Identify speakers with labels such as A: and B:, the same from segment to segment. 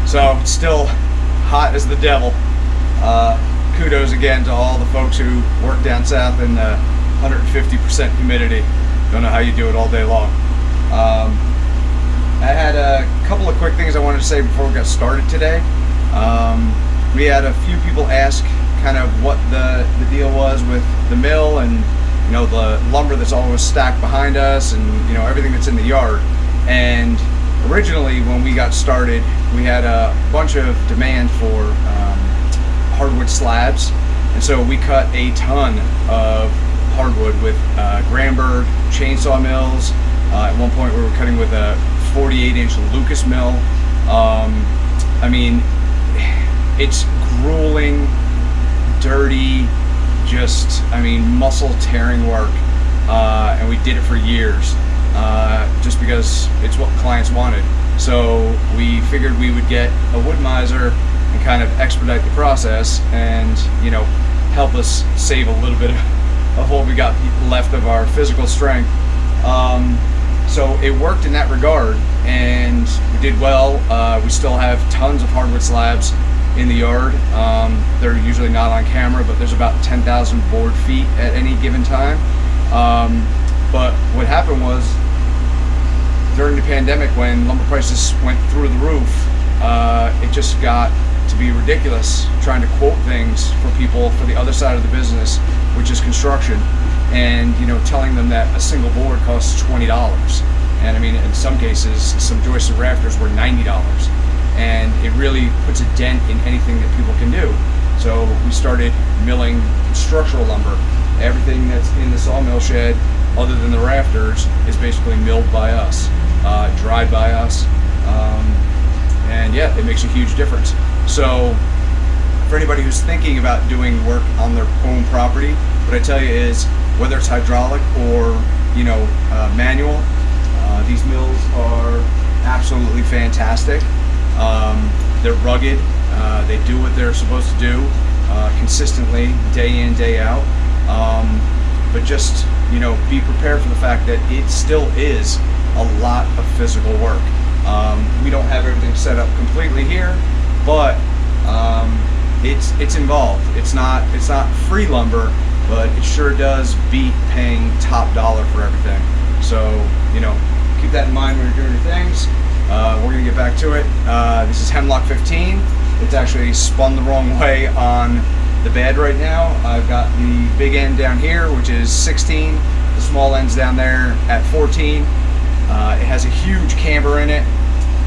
A: So it's still hot as the devil. Kudos again to all the folks who work down south in 150% humidity. Don't know how you do it all day long. I had a couple of quick things I wanted to say before we got started today. We had a few people ask kind of what the deal was with the mill and, you know, the lumber that's always stacked behind us and, you know, everything that's in the yard. And originally when we got started, we had a bunch of demand for hardwood slabs, and so we cut a ton of hardwood with Granberg chainsaw mills. At one point we were cutting with a 48-inch Lucas mill. I mean, it's grueling, dirty, just, I mean, muscle tearing work, and we did it for years, just because it's what clients wanted. So we figured we would get a Woodmizer and kind of expedite the process and, you know, help us save a little bit of what we got left of our physical strength. So it worked in that regard, and we did well. We still have tons of hardwood slabs in the yard. They're usually not on camera, but there's about 10,000 board feet at any given time. But what happened was, during the pandemic, when lumber prices went through the roof, it just got to be ridiculous trying to quote things for people for the other side of the business, which is construction, and, you know, telling them that a single board costs $20, and I mean, in some cases some joists and rafters were $90, and it really puts a dent in anything that people can do. So we started milling structural lumber. Everything that's in the sawmill shed other than the rafters is basically milled by us, dried by us, and yeah, it makes a huge difference. So for anybody who's thinking about doing work on their own property, what I tell you is, whether it's hydraulic or, you know, manual, these mills are absolutely fantastic. They're rugged. They do what they're supposed to do consistently, day in, day out. But just, you know, be prepared for the fact that it still is a lot of physical work. We don't have everything set up completely here, but it's involved. It's not free lumber, but it sure does beat paying top dollar for everything. So, you know, keep that in mind when you're doing your things. We're gonna get back to it. This is HEMLOCK 15. It's actually spun the wrong way on the bed right now. I've got the big end down here, which is 16. The small end's down there at 14. It has a huge camber in it.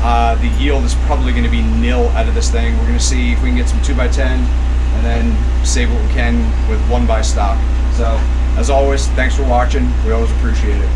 A: The yield is probably going to be nil out of this thing. We're going to see if we can get some 2x10 and then save what we can with 1x stock. So, as always, thanks for watching. We always appreciate it.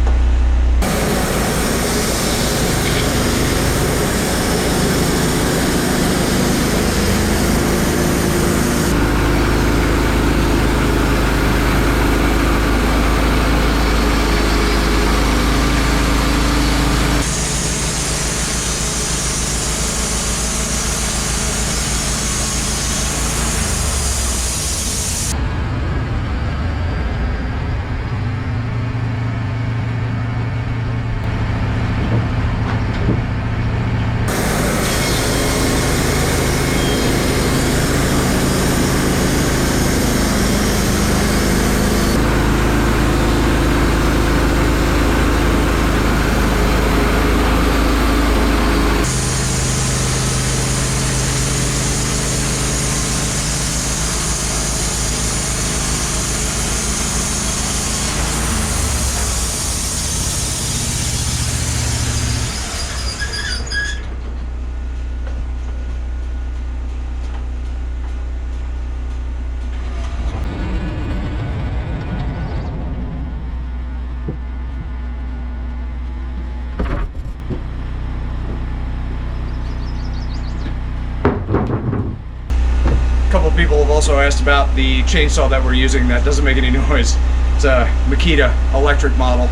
A: People have also asked about the chainsaw that we're using that doesn't make any noise. It's a Makita electric model,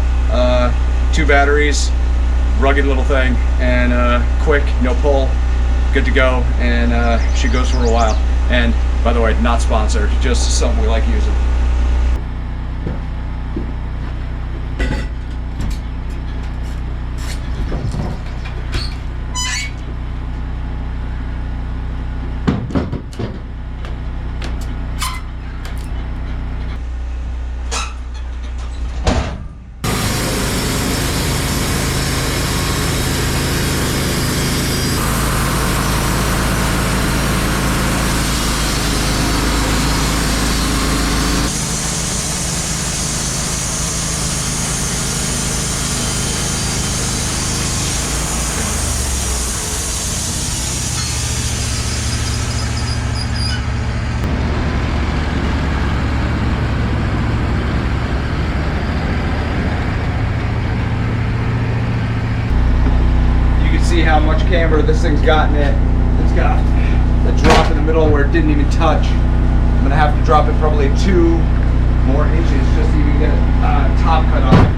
A: 2 batteries, rugged little thing, and quick, no pull, good to go, and she goes for a while. And by the way, not sponsored, just something we like using. much camber this thing's gotten it. It's got a drop in the middle where it didn't even touch. I'm gonna have to drop it probably 2 more inches just to even get a top cut on it.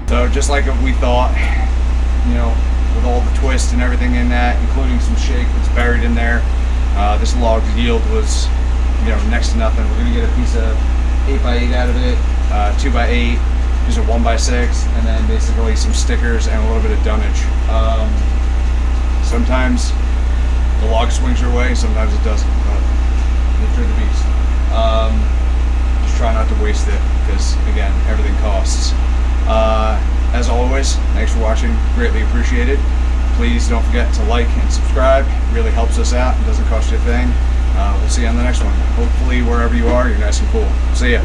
B: So just like we thought, you know, with all the twists and everything in that, including some shake that's buried in there, this log's yield was, you know, next to nothing. We're gonna get a piece of 8x8 out of it, 2x8, use a 1x6, and then basically some stickers and a little bit of dunnage. Sometimes the log swings your way, sometimes it doesn't, but nature of the beast. Just try not to waste it, because again, everything costs. As always, thanks for watching, greatly appreciated. Please don't forget to like and subscribe, it really helps us out, it doesn't cost you a thing. We'll see you on the next one. Hopefully wherever you are, you're nice and cool. See ya.